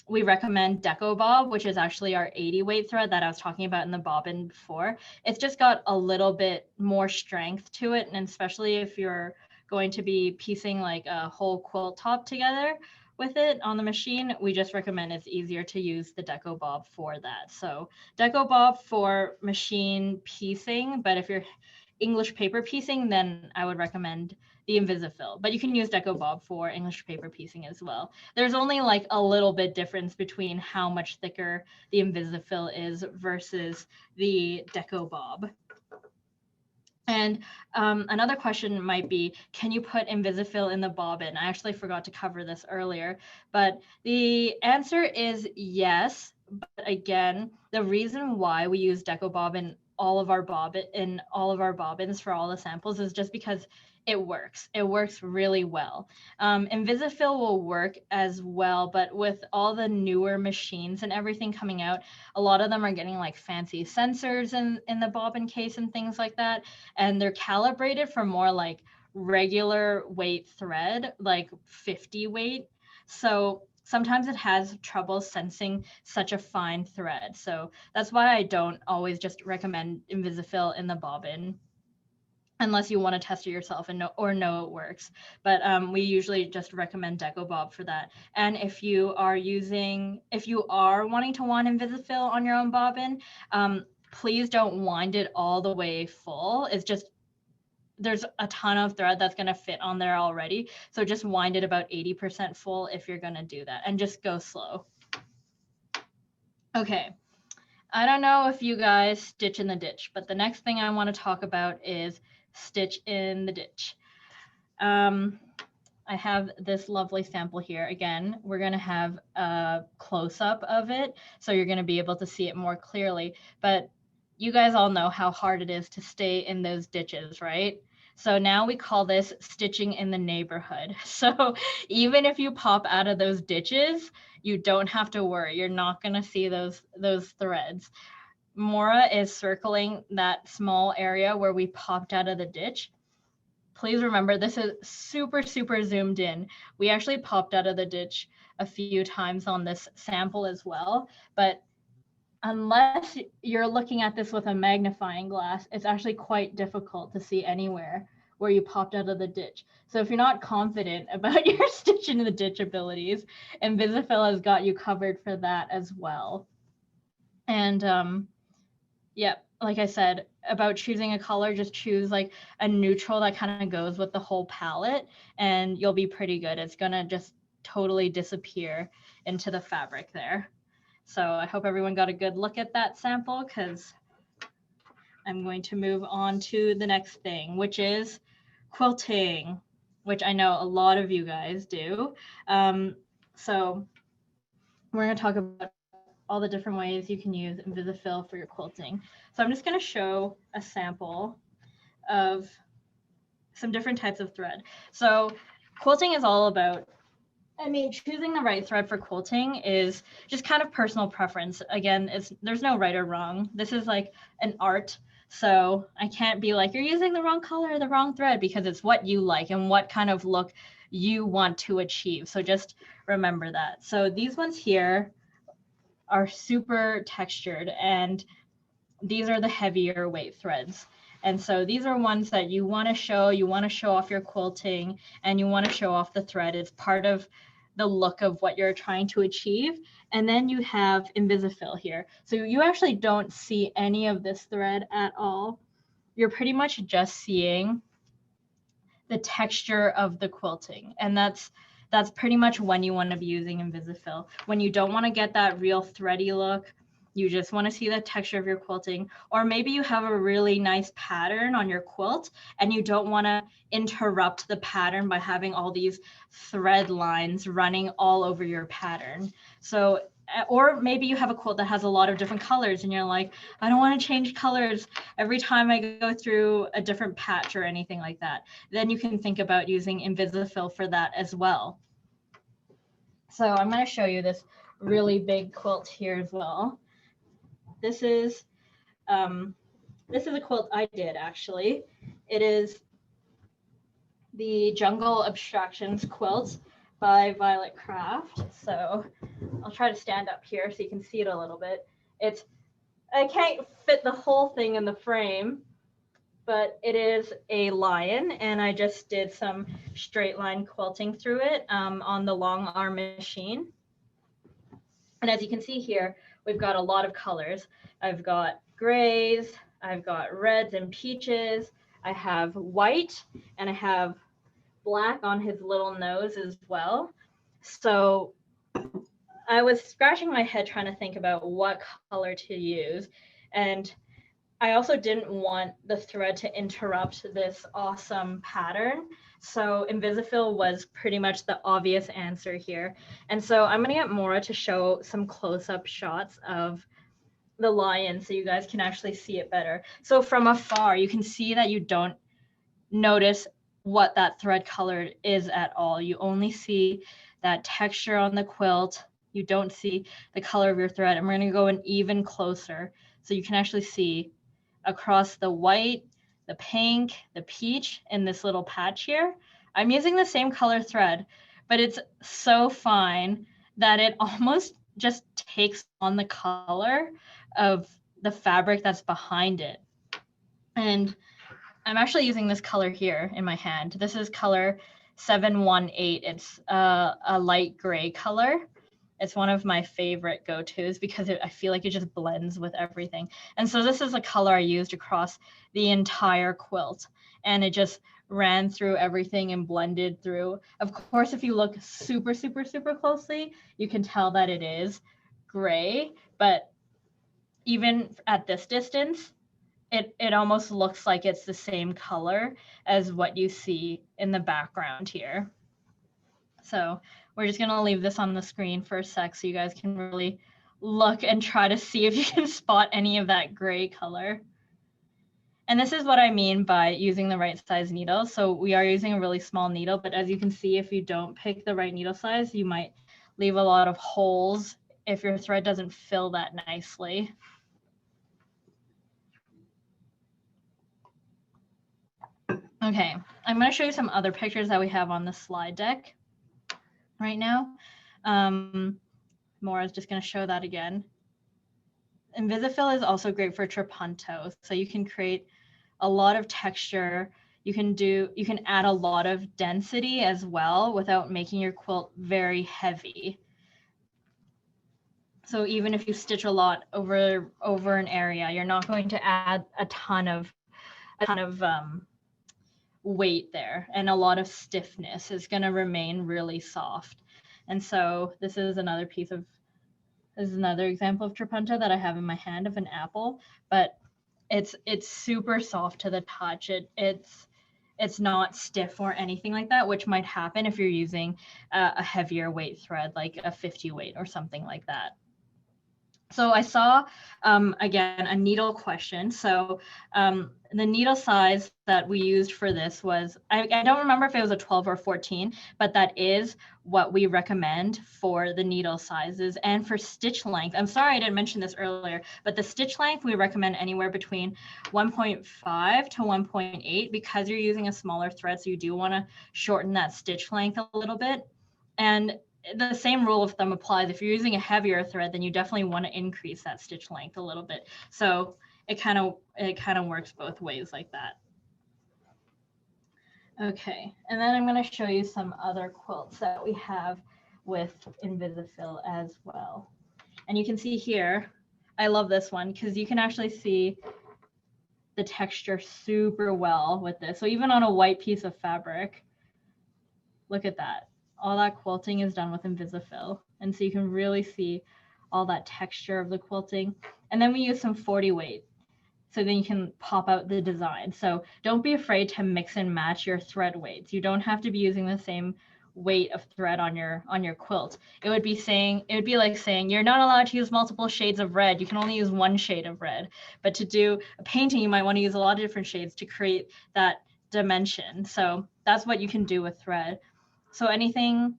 A: we recommend Deco Bob, which is actually our 80 weight thread that I was talking about in the bobbin before. It's just got a little bit more strength to it, and especially if you're going to be piecing like a whole quilt top together with it on the machine, we just recommend it's easier to use the Deco Bob for that. So Deco Bob for machine piecing, but if you're English paper piecing, then I would recommend the Invisifil. But you can use Deco Bob for English paper piecing as well. There's only like a little bit difference between how much thicker the Invisifil is versus the Deco Bob. And another question might be, can you put Invisifil in the bobbin? I actually forgot to cover this earlier, but the answer is yes. But again, the reason why we use Deco Bob in all of our bobbins for all the samples is just because it works. It works really well. Invisifil will work as well, but with all the newer machines and everything coming out, a lot of them are getting like fancy sensors in the bobbin case and things like that. And they're calibrated for more like regular weight thread, like 50 weight. So sometimes it has trouble sensing such a fine thread. So that's why I don't always just recommend Invisifil in the bobbin, unless you want to test it yourself and know it works. But we usually just recommend Deco Bob for that. And if you are wanting to wind Invisifil on your own bobbin, please don't wind it all the way full. It's just, there's a ton of thread that's going to fit on there already. So just wind it about 80% full if you're going to do that, and just go slow. Okay. I don't know if you guys stitch in the ditch, but the next thing I want to talk about is stitch in the ditch. I have this lovely sample here. Again, we're going to have a close-up of it, so you're going to be able to see it more clearly. But you guys all know how hard it is to stay in those ditches, right? So now we call this stitching in the neighborhood. So even if you pop out of those ditches, you don't have to worry. You're not going to see those threads. Mora is circling that small area where we popped out of the ditch. Please remember, this is super, super zoomed in. We actually popped out of the ditch a few times on this sample as well, but unless you're looking at this with a magnifying glass, it's actually quite difficult to see anywhere where you popped out of the ditch. So if you're not confident about your stitch in the ditch abilities, Invisifil has got you covered for that as well. And yeah, like I said, about choosing a color, just choose like a neutral that kind of goes with the whole palette, and you'll be pretty good. It's gonna just totally disappear into the fabric there. So I hope everyone got a good look at that sample, because I'm going to move on to the next thing, which is quilting, which I know a lot of you guys do. So we're going to talk about all the different ways you can use Invisifil for your quilting. So I'm just going to show a sample of some different types of thread. So quilting is all about, choosing the right thread for quilting is just kind of personal preference. Again, there's no right or wrong. This is like an art. So I can't be like, you're using the wrong color or the wrong thread, because it's what you like and what kind of look you want to achieve. So just remember that. So these ones here are super textured, and these are the heavier weight threads. And so these are ones that you want to show off your quilting, and you want to show off the thread. It's part of the look of what you're trying to achieve. And then you have Invisifil here. So you actually don't see any of this thread at all. You're pretty much just seeing the texture of the quilting. And that's pretty much when you want to be using Invisifil. When you don't want to get that real thready look, you just want to see the texture of your quilting, or maybe you have a really nice pattern on your quilt and you don't want to interrupt the pattern by having all these thread lines running all over your pattern. So, or maybe you have a quilt that has a lot of different colors and you're like, I don't want to change colors every time I go through a different patch or anything like that. Then you can think about using Invisifil for that as well. So I'm going to show you this really big quilt here as well. This is a quilt I did actually. It is the Jungle Abstractions quilt by Violet Craft. So I'll try to stand up here so you can see it a little bit. I can't fit the whole thing in the frame, but it is a lion, and I just did some straight line quilting through it on the long arm machine. And as you can see here, we've got a lot of colors. I've got grays, I've got reds and peaches, I have white, and I have black on his little nose as well. So I was scratching my head trying to think about what color to use. And I also didn't want the thread to interrupt this awesome pattern. So Invisifil was pretty much the obvious answer here. And so I'm going to get Maura to show some close-up shots of the lion so you guys can actually see it better. So from afar, you can see that you don't notice what that thread color is at all. You only see that texture on the quilt. You don't see the color of your thread. And we're going to go in even closer so you can actually see across the white, the pink, the peach, and this little patch here. I'm using the same color thread, but it's so fine that it almost just takes on the color of the fabric that's behind it. And I'm actually using this color here in my hand. This is color 718. It's a light gray color. It's one of my favorite go-tos because I feel like it just blends with everything. And so this is a color I used across the entire quilt, and it just ran through everything and blended through. Of course, if you look super, super, super closely, you can tell that it is gray, but even at this distance, it almost looks like it's the same color as what you see in the background here. So we're just going to leave this on the screen for a sec so you guys can really look and try to see if you can spot any of that gray color. And this is what I mean by using the right size needle. So we are using a really small needle, but as you can see, if you don't pick the right needle size, you might leave a lot of holes if your thread doesn't fill that nicely. Okay, I'm going to show you some other pictures that we have on the slide deck right now. Maura's just going to show that again. Invisifil is also great for trapunto, so you can create a lot of texture. You can add a lot of density as well without making your quilt very heavy. So even if you stitch a lot over an area, you're not going to add a ton of weight there, and a lot of stiffness is going to remain really soft. And so this is another example of trapunto that I have in my hand of an apple, but it's super soft to the touch. It's not stiff or anything like that, which might happen if you're using a heavier weight thread, like a 50 weight or something like that. So I saw, again, a needle question. So the needle size that we used for this was, I don't remember if it was a 12 or 14, but that is what we recommend for the needle sizes. And for stitch length, I'm sorry I didn't mention this earlier, but the stitch length we recommend anywhere between 1.5 to 1.8 because you're using a smaller thread, so you do want to shorten that stitch length a little bit. And the same rule of thumb applies. If you're using a heavier thread, then you definitely want to increase that stitch length a little bit. So it kind of works both ways like that. Okay, and then I'm going to show you some other quilts that we have with Invisifil as well. And you can see here, I love this one because you can actually see the texture super well with this. So even on a white piece of fabric, look at that. All that quilting is done with Invisifil. And so you can really see all that texture of the quilting. And then we use some 40 weight. So then you can pop out the design. So don't be afraid to mix and match your thread weights. You don't have to be using the same weight of thread on your quilt. It would be like saying you're not allowed to use multiple shades of red. You can only use one shade of red. But to do a painting, you might want to use a lot of different shades to create that dimension. So that's what you can do with thread. So anything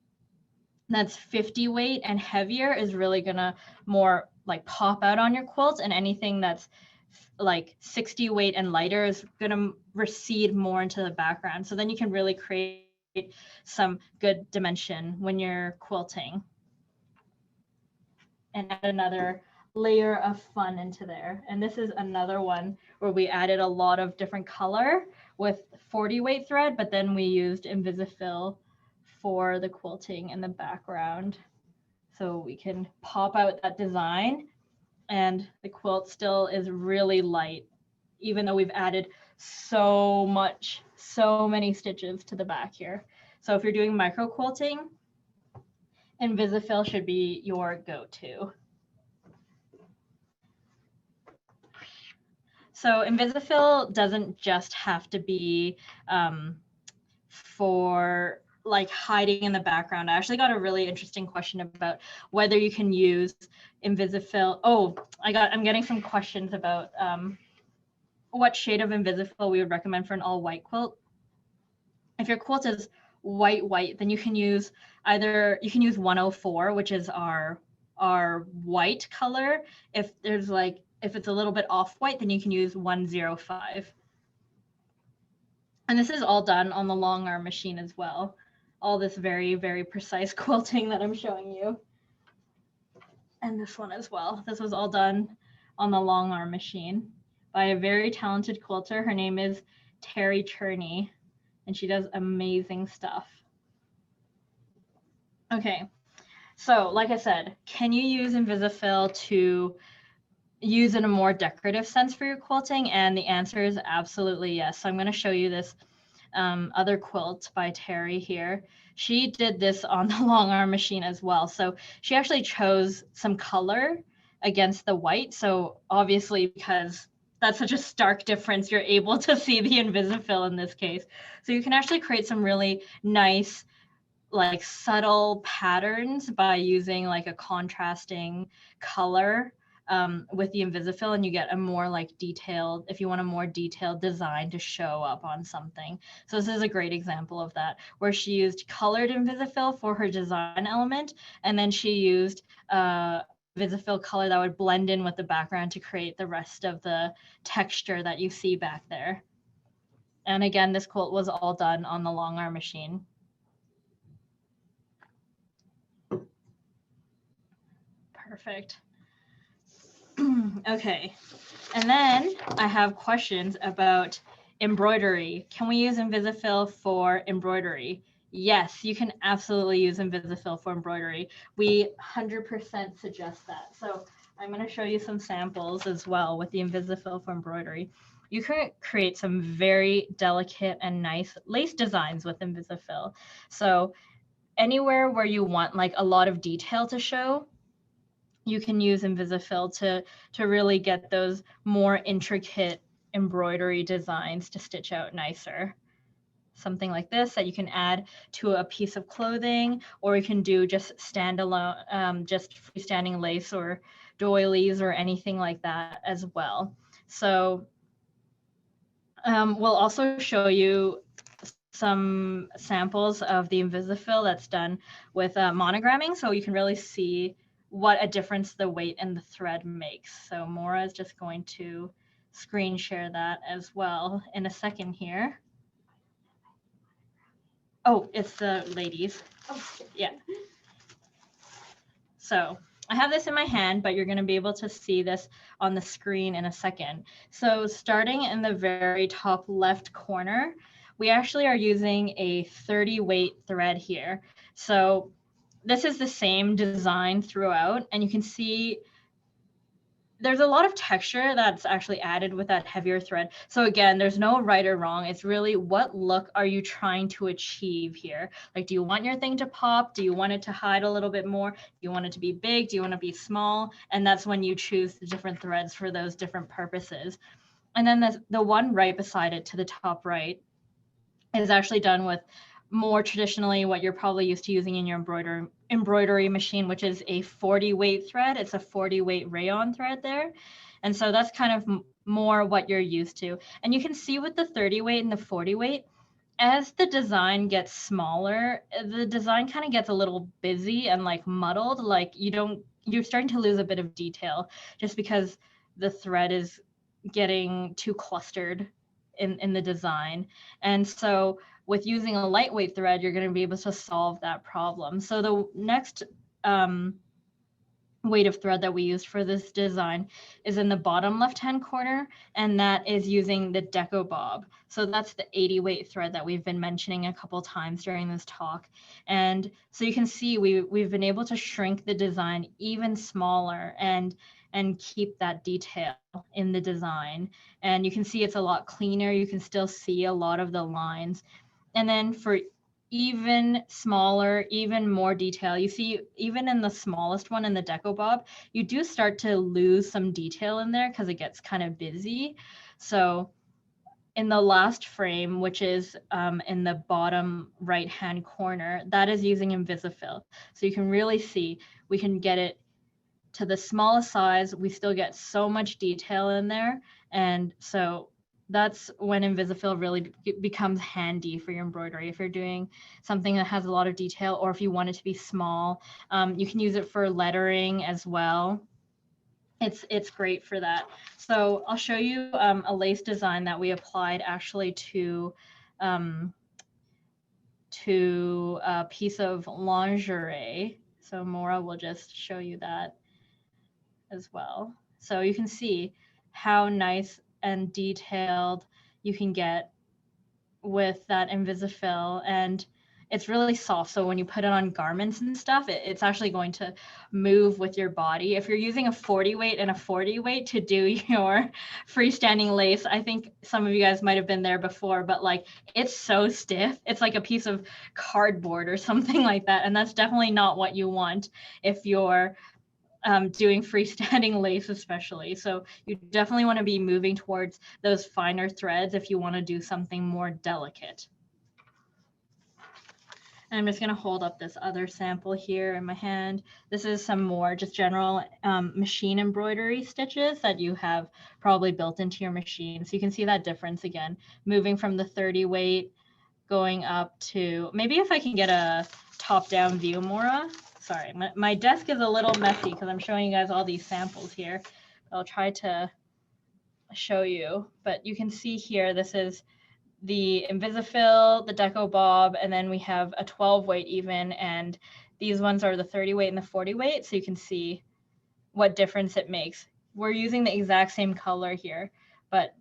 A: that's 50 weight and heavier is really gonna more like pop out on your quilt, and anything that's like 60 weight and lighter is going to recede more into the background. So then you can really create some good dimension when you're quilting and add another layer of fun into there. And this is another one where we added a lot of different color with 40 weight thread, but then we used Invisifil for the quilting in the background. So we can pop out that design, and the quilt still is really light, even though we've added so many stitches to the back here. So if you're doing micro quilting, Invisifil should be your go-to. So Invisifil doesn't just have to be for like hiding in the background. I actually got a really interesting question about whether you can use Invisifil. Oh, I'm getting some questions about what shade of Invisifil we would recommend for an all white quilt. If your quilt is white, then you can use 104, which is our white color. If it's a little bit off white, then you can use 105. And this is all done on the long arm machine as well. All this very, very precise quilting that I'm showing you. And this one as well. This was all done on the long arm machine by a very talented quilter. Her name is Terry Cherney, and she does amazing stuff. Okay, so like I said, can you use Invisifil to use in a more decorative sense for your quilting? And the answer is absolutely yes. So I'm going to show you this other quilt by Terry here. She did this on the long arm machine as well. So she actually chose some color against the white. So obviously, because that's such a stark difference, you're able to see the Invisifil in this case. So you can actually create some really nice, like subtle patterns by using like a contrasting color with the Invisifil, and you get a more like detailed, if you want a more detailed design to show up on something. So this is a great example of that, where she used colored Invisifil for her design element, and then she used Invisifil color that would blend in with the background to create the rest of the texture that you see back there. And again, this quilt was all done on the long arm machine. Perfect. Okay, and then I have questions about embroidery. Can we use Invisifil for embroidery? Yes, you can absolutely use Invisifil for embroidery. We 100% suggest that. So I'm going to show you some samples as well with the Invisifil for embroidery. You can create some very delicate and nice lace designs with Invisifil. So anywhere where you want like a lot of detail to show, you can use Invisifil to really get those more intricate embroidery designs to stitch out nicer. Something like this that you can add to a piece of clothing, or you can do just standalone, just freestanding lace or doilies or anything like that as well. So we'll also show you some samples of the Invisifil that's done with monogramming, so you can really see what a difference the weight and the thread makes. So Maura is just going to screen share that as well in a second here. Oh, it's the ladies. Oh, yeah. So I have this in my hand, but you're going to be able to see this on the screen in a second. So starting in the very top left corner, we actually are using a 30 weight thread here. So this is the same design throughout, and you can see there's a lot of texture that's actually added with that heavier thread. So again, there's no right or wrong. It's really what look are you trying to achieve here? Like, do you want your thing to pop? Do you want it to hide a little bit more? Do you want it to be big? Do you want to be small? And that's when you choose the different threads for those different purposes. And then the one right beside it to the top right is actually done with more traditionally what you're probably used to using in your embroidery machine, which is a 40 weight thread. It's a 40 weight rayon thread there. And so that's kind of more what you're used to. And you can see with the 30 weight and the 40 weight, as the design gets smaller, the design kind of gets a little busy and like muddled. Like you're starting to lose a bit of detail just because the thread is getting too clustered in the design. And so with using a lightweight thread, you're going to be able to solve that problem. So the next weight of thread that we used for this design is in the bottom left-hand corner, and that is using the Deco Bob. So that's the 80 weight thread that we've been mentioning a couple times during this talk. And so you can see we've been able to shrink the design even smaller and keep that detail in the design. And you can see it's a lot cleaner. You can still see a lot of the lines. And then for even smaller, even more detail, you see even in the smallest one in the Deco Bob, you do start to lose some detail in there because it gets kind of busy. So in the last frame, which is in the bottom right-hand corner, that is using Invisifil. So you can really see we can get it to the smallest size. We still get so much detail in there. And so that's when Invisifil really becomes handy for your embroidery. If you're doing something that has a lot of detail, or if you want it to be small, you can use it for lettering as well. It's great for that. So I'll show you a lace design that we applied actually to a piece of lingerie. So Maura will just show you that as well. So you can see how nice and detailed you can get with that Invisifil, and it's really soft. So when you put it on garments and stuff, it's actually going to move with your body. If you're using a 40 weight and a 40 weight to do your freestanding lace, I think some of you guys might have been there before, but like it's so stiff. It's like a piece of cardboard or something like that. And that's definitely not what you want if you're doing freestanding lace especially. So you definitely want to be moving towards those finer threads if you want to do something more delicate. And I'm just going to hold up this other sample here in my hand. This is some more just general machine embroidery stitches that you have probably built into your machine. So you can see that difference again, moving from the 30 weight, going up to, maybe if I can get a top-down view, Maura. Sorry, my desk is a little messy because I'm showing you guys all these samples here. I'll try to show you, but you can see here, this is the Invisifil, the Deco Bob, and then we have a 12 weight even, and these ones are the 30 weight and the 40 weight, so you can see what difference it makes. We're using the exact same color here, but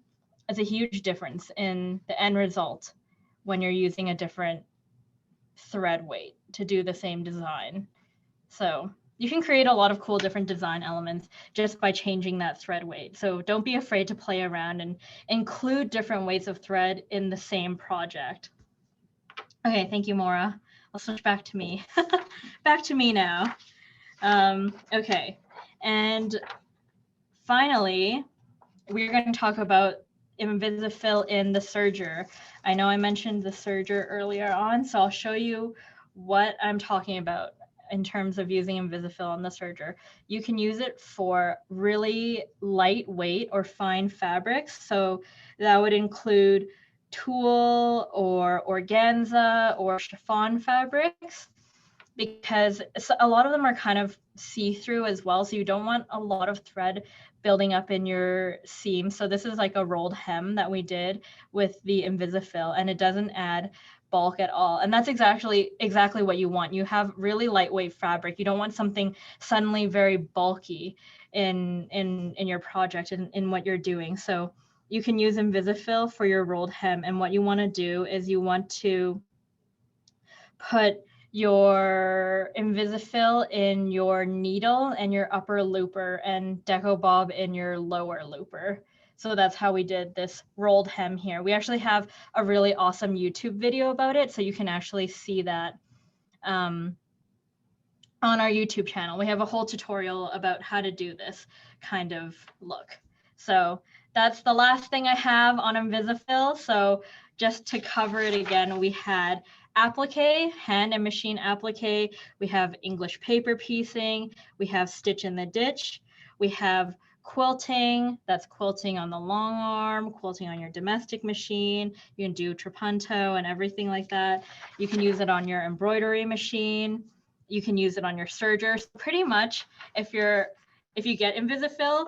A: it's a huge difference in the end result when you're using a different thread weight to do the same design. So you can create a lot of cool different design elements just by changing that thread weight. So don't be afraid to play around and include different weights of thread in the same project. Okay, thank you, Maura. I'll switch back to me. Back to me now. Okay, and finally, we're going to talk about Invisifil in the Serger. I know I mentioned the Serger earlier on, so I'll show you what I'm talking about in terms of using Invisifil on the Serger. You can use it for really lightweight or fine fabrics. So that would include tulle or organza or chiffon fabrics, because a lot of them are kind of see-through as well. So you don't want a lot of thread building up in your seam. So this is like a rolled hem that we did with the Invisifil, and it doesn't add bulk at all. And that's exactly what you want. You have really lightweight fabric. You don't want something suddenly very bulky in your project and in what you're doing. So you can use Invisifil for your rolled hem. And what you want to do is you want to put your Invisifil in your needle and your upper looper, and Deco Bob in your lower looper. So that's how we did this rolled hem here. We actually have a really awesome YouTube video about it, so you can actually see that on our YouTube channel. We have a whole tutorial about how to do this kind of look. So that's the last thing I have on Invisifil. So just to cover it again, we had applique, hand and machine applique. We have English paper piecing. We have stitch in the ditch. We have quilting. That's quilting on the long arm, quilting on your domestic machine. You can do trapunto and everything like that. You can use it on your embroidery machine. You can use it on your serger. So pretty much, if you get Invisifil,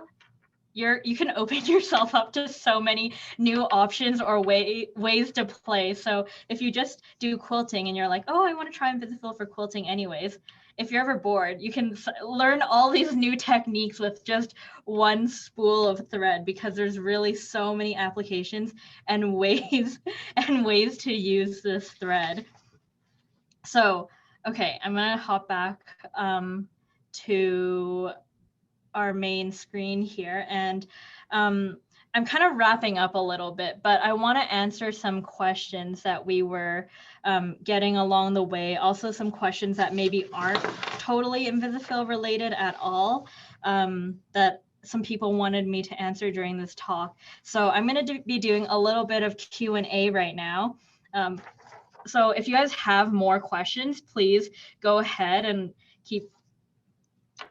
A: you can open yourself up to so many new options or ways to play. So if you just do quilting and you're like, oh, I want to try Invisifil for quilting anyways, if you're ever bored, you can learn all these new techniques with just one spool of thread, because there's really so many applications and ways to use this thread. So, okay, I'm gonna hop back to our main screen here, and I'm kind of wrapping up a little bit, but I want to answer some questions that we were getting along the way. Also some questions that maybe aren't totally Invisifil related at all, that some people wanted me to answer during this talk. So I'm going to be doing a little bit of Q&A right now. So if you guys have more questions, please go ahead and keep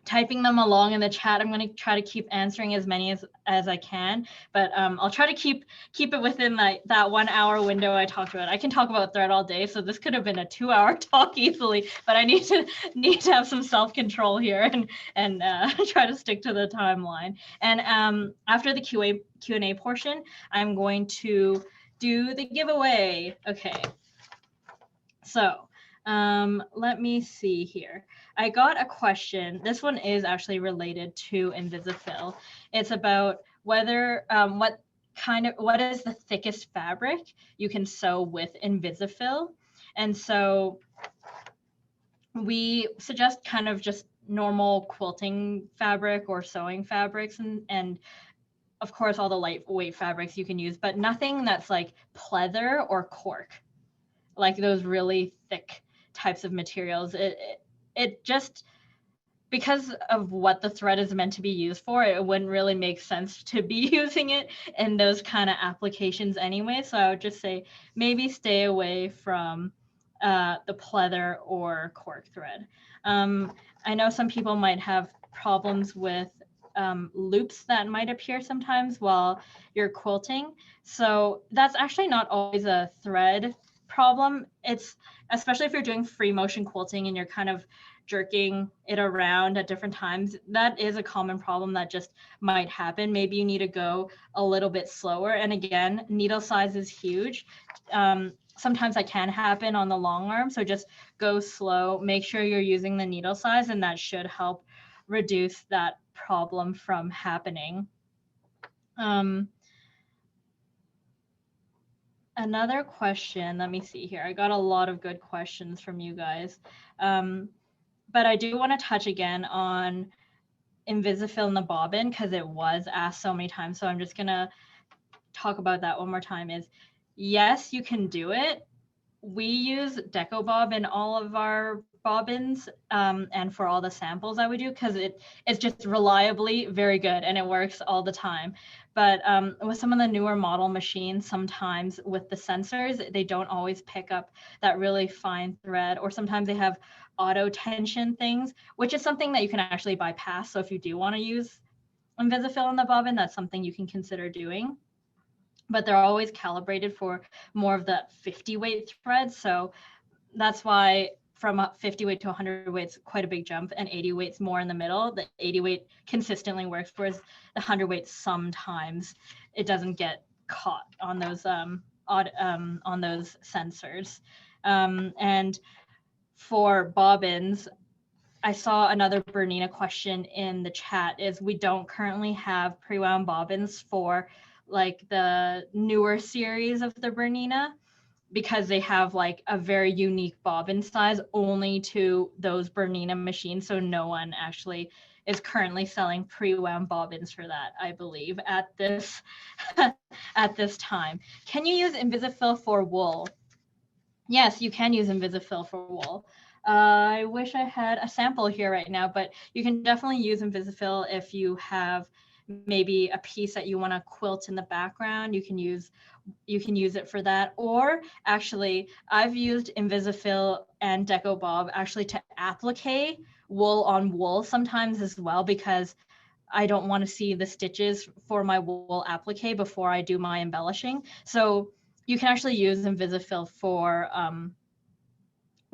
A: typing them along in the chat. I'm going to try to keep answering as many as I can, but I'll try to keep it within that 1 hour window I talked about. I can talk about thread all day, so this could have been a 2-hour talk easily, but I need to have some self-control here and try to stick to the timeline. And after the Q&A portion, I'm going to do the giveaway. Okay, so let me see here. I got a question. This one is actually related to Invisifil. It's about whether what is the thickest fabric you can sew with Invisifil. And so we suggest kind of just normal quilting fabric or sewing fabrics, and of course all the lightweight fabrics you can use, but nothing that's like pleather or cork, like those really thick types of materials. It just, because of what the thread is meant to be used for, it wouldn't really make sense to be using it in those kind of applications anyway. So I would just say maybe stay away from the pleather or cork thread. I know some people might have problems with loops that might appear sometimes while you're quilting. So that's actually not always a thread problem. It's especially if you're doing free motion quilting and you're kind of jerking it around at different times, that is a common problem that just might happen. Maybe you need to go a little bit slower. And again, needle size is huge. Sometimes that can happen on the long arm. So just go slow, make sure you're using the needle size, and that should help reduce that problem from happening. Another question, let me see here. I got a lot of good questions from you guys. But I do want to touch again on Invisifil in the bobbin, because it was asked so many times. So I'm just going to talk about that one more time. Is yes, you can do it. We use Deco Bob in all of our bobbins and for all the samples that we do, because it's just reliably very good and it works all the time. But with some of the newer model machines, sometimes with the sensors, they don't always pick up that really fine thread, or sometimes they have auto tension things, which is something that you can actually bypass. So if you do want to use Invisifil in the bobbin, that's something you can consider doing. But they're always calibrated for more of the 50 weight thread. So that's why from 50 weight to 100 weight is quite a big jump, and 80 weight's more in the middle. The 80 weight consistently works, whereas the 100 weight sometimes it doesn't get caught on those on those sensors. And for bobbins, I saw another Bernina question in the chat is we don't currently have pre-wound bobbins for like the newer series of the Bernina because they have like a very unique bobbin size only to those Bernina machines. So no one actually is currently selling pre-wound bobbins for that, I believe, at this at this time. Can you use Invisifil for wool? Yes, you can use Invisifil for wool. I wish I had a sample here right now, but you can definitely use Invisifil if you have maybe a piece that you want to quilt in the background. You can use it for that. Or actually, I've used Invisifil and Deco Bob actually to applique wool on wool sometimes as well, because I don't want to see the stitches for my wool applique before I do my embellishing. So you can actually use Invisifil for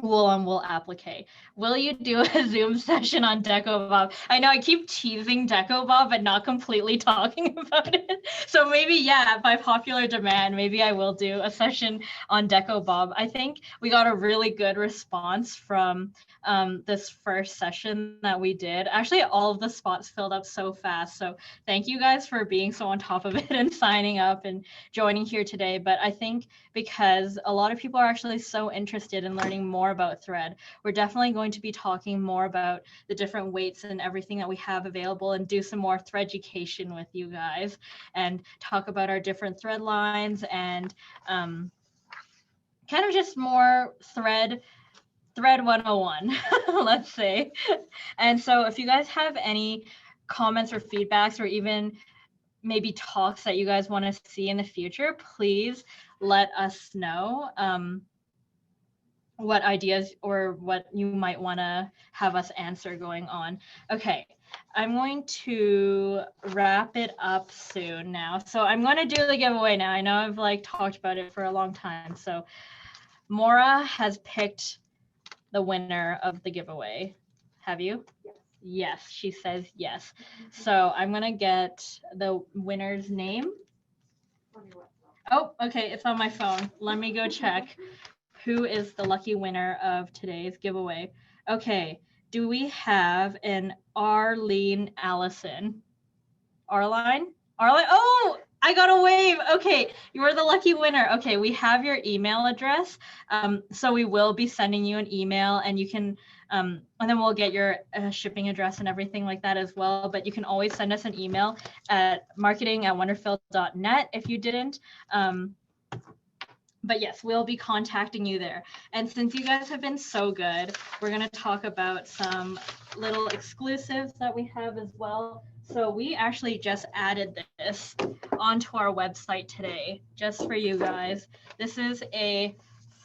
A: wool on wool applique. Will you do a Zoom session on Deco Bob? I know I keep teasing Deco Bob, but not completely talking about it. So maybe, yeah, by popular demand, maybe I will do a session on Deco Bob. I think we got a really good response from this first session that we did. Actually, all of the spots filled up so fast. So thank you guys for being so on top of it and signing up and joining here today. But I think because a lot of people are actually so interested in learning more about thread, we're definitely going to be talking more about the different weights and everything that we have available and do some more thread education with you guys and talk about our different thread lines and kind of just more thread 101, let's say. And so if you guys have any comments or feedbacks or even maybe talks that you guys want to see in the future, please let us know what ideas or what you might want to have us answer going on. Okay, I'm going to wrap it up soon now. So I'm going to do the giveaway now. I know I've like talked about it for a long time. So Maura has picked the winner of the giveaway. Have you? Yes, she says yes. So I'm going to get the winner's name. Oh, okay, it's on my phone. Let me go check who is the lucky winner of today's giveaway. Okay, do we have an Arlene Allison? Arline? Oh, I got a wave. Okay, you're the lucky winner. Okay, we have your email address. So we will be sending you an email and you can, and then we'll get your shipping address and everything like that as well. But you can always send us an email at marketing@wonderfil.net if you didn't. But yes, we'll be contacting you there. And since you guys have been so good, we're going to talk about some little exclusives that we have as well. So we actually just added this onto our website today, just for you guys. This is a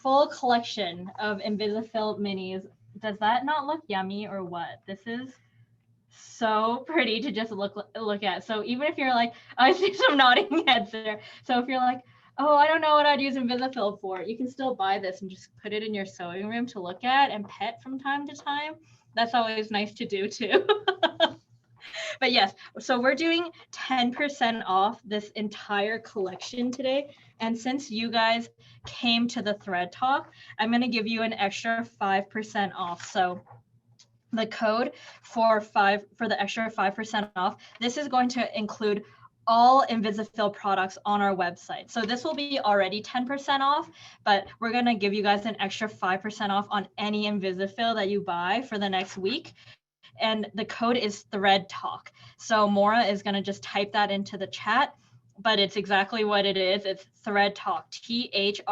A: full collection of Invisifil minis. Does that not look yummy or what? This is so pretty to just look at. So even if you're like, I see some nodding heads there. So if you're like, oh, I don't know what I'd use Invisifil for, you can still buy this and just put it in your sewing room to look at and pet from time to time. That's always nice to do too. But yes, so we're doing 10% off this entire collection today. And since you guys came to the Thread Talk, I'm going to give you an extra 5% off. So the code for the extra 5% off, this is going to include all Invisifil products on our website. So this will be already 10% off, but we're going to give you guys an extra 5% off on any Invisifil that you buy for the next week. And the code is Thread Talk. So Maura is going to just type that into the chat, but it's exactly what it is. It's Thread Talk, THREADTALK.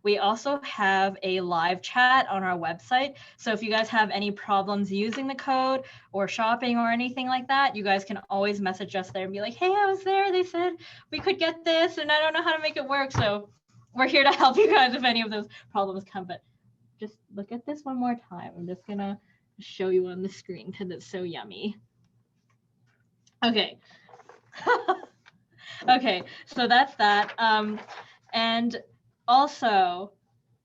A: We also have a live chat on our website. So if you guys have any problems using the code or shopping or anything like that, you guys can always message us there and be like, hey, I was there. They said we could get this and I don't know how to make it work. So we're here to help you guys if any of those problems come. But just look at this one more time. I'm just gonna show you on the screen because it's so yummy. Okay. Okay, so that's that. And also,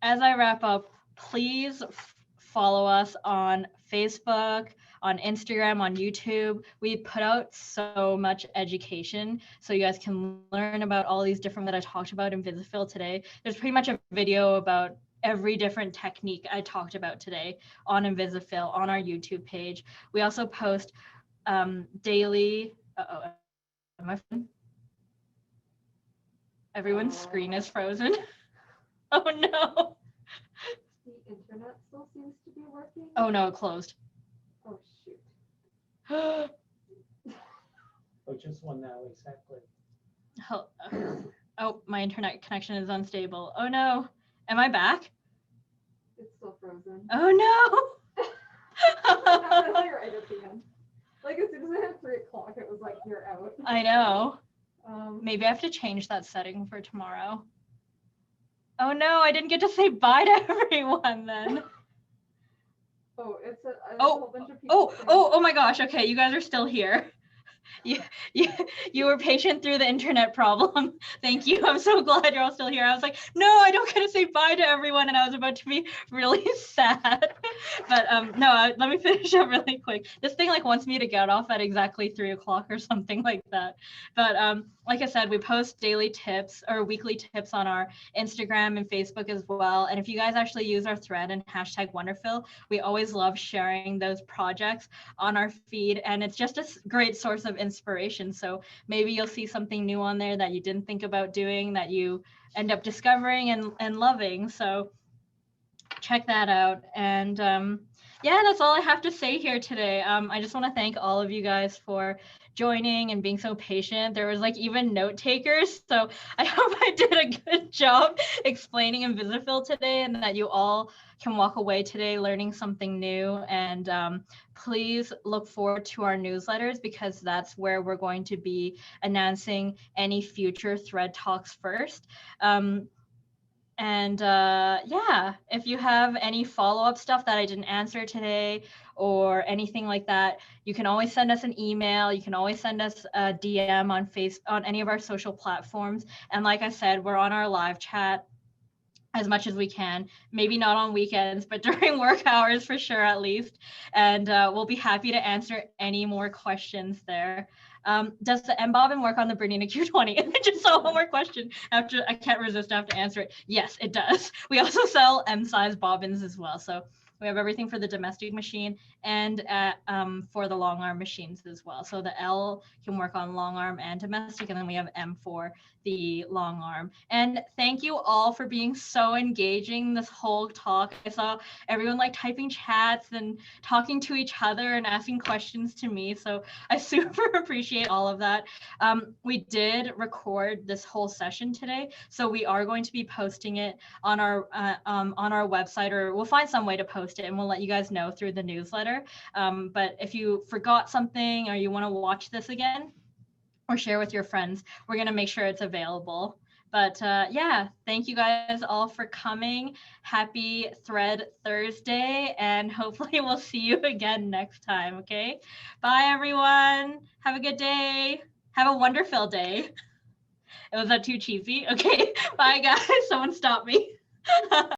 A: as I wrap up, please follow us on Facebook, on Instagram, on YouTube. We put out so much education so you guys can learn about all these different that I talked about in Invisifil today. There's pretty much a video about every different technique I talked about today on Invisifil on our YouTube page. We also post daily. Am I fine? Everyone's screen is frozen. Oh no.
B: The internet still seems to be working.
A: Oh no, it closed.
B: Oh shoot.
C: Oh, just one now, exactly.
A: Oh, my internet connection is unstable. Oh no. Am I back?
B: It's still frozen.
A: Oh no.
B: Right at the end. Like as soon as I hit 3 o'clock, it was like, you're out.
A: I know. Maybe I have to change that setting for tomorrow. Oh no, I didn't get to say bye to everyone then.
B: Oh, it's a
A: Oh,
B: whole bunch of people.
A: oh my gosh. Okay, you guys are still here. You were patient through the internet problem. Thank you. I'm so glad you're all still here. I was like, no, I don't get to say bye to everyone, and I was about to be really sad. But no, let me finish up really quick. This thing like wants me to get off at exactly 3 o'clock or something like that. But like I said, we post daily tips or weekly tips on our Instagram and Facebook as well. And if you guys actually use our thread and hashtag WonderFil, we always love sharing those projects on our feed, and it's just a great source of inspiration. So maybe you'll see something new on there that you didn't think about doing that you end up discovering and loving. So check that out. And yeah, that's all I have to say here today. I just want to thank all of you guys for joining and being so patient. There was like even note takers. So I hope I did a good job explaining Invisifil today and that you all can walk away today learning something new. And please look forward to our newsletters because that's where we're going to be announcing any future thread talks first. And yeah, if you have any follow-up stuff that I didn't answer today or anything like that, you can always send us an email. You can always send us a DM on any of our social platforms. And like I said, we're on our live chat as much as we can, maybe not on weekends, but during work hours for sure, at least. And we'll be happy to answer any more questions there. Does the M bobbin work on the Bernina Q20? I just saw one more question after I can't resist. I have to answer it. Yes, it does. We also sell M size bobbins as well. So we have everything for the domestic machine and for the long arm machines as well. So the L can work on long arm and domestic, and then we have M for the long arm. And thank you all for being so engaging this whole talk. I saw everyone like typing chats and talking to each other and asking questions to me. So I super appreciate all of that. We did record this whole session today, so we are going to be posting it on our website, or we'll find some way to post it and we'll let you guys know through the newsletter. But if you forgot something or you want to watch this again or share with your friends, we're going to make sure it's available. But yeah, thank you guys all for coming. Happy Thread Thursday, and hopefully we'll see you again next time, okay? Bye, everyone. Have a good day. Have a WonderFil day. Was that too cheesy? Okay, bye, guys. Someone stop me.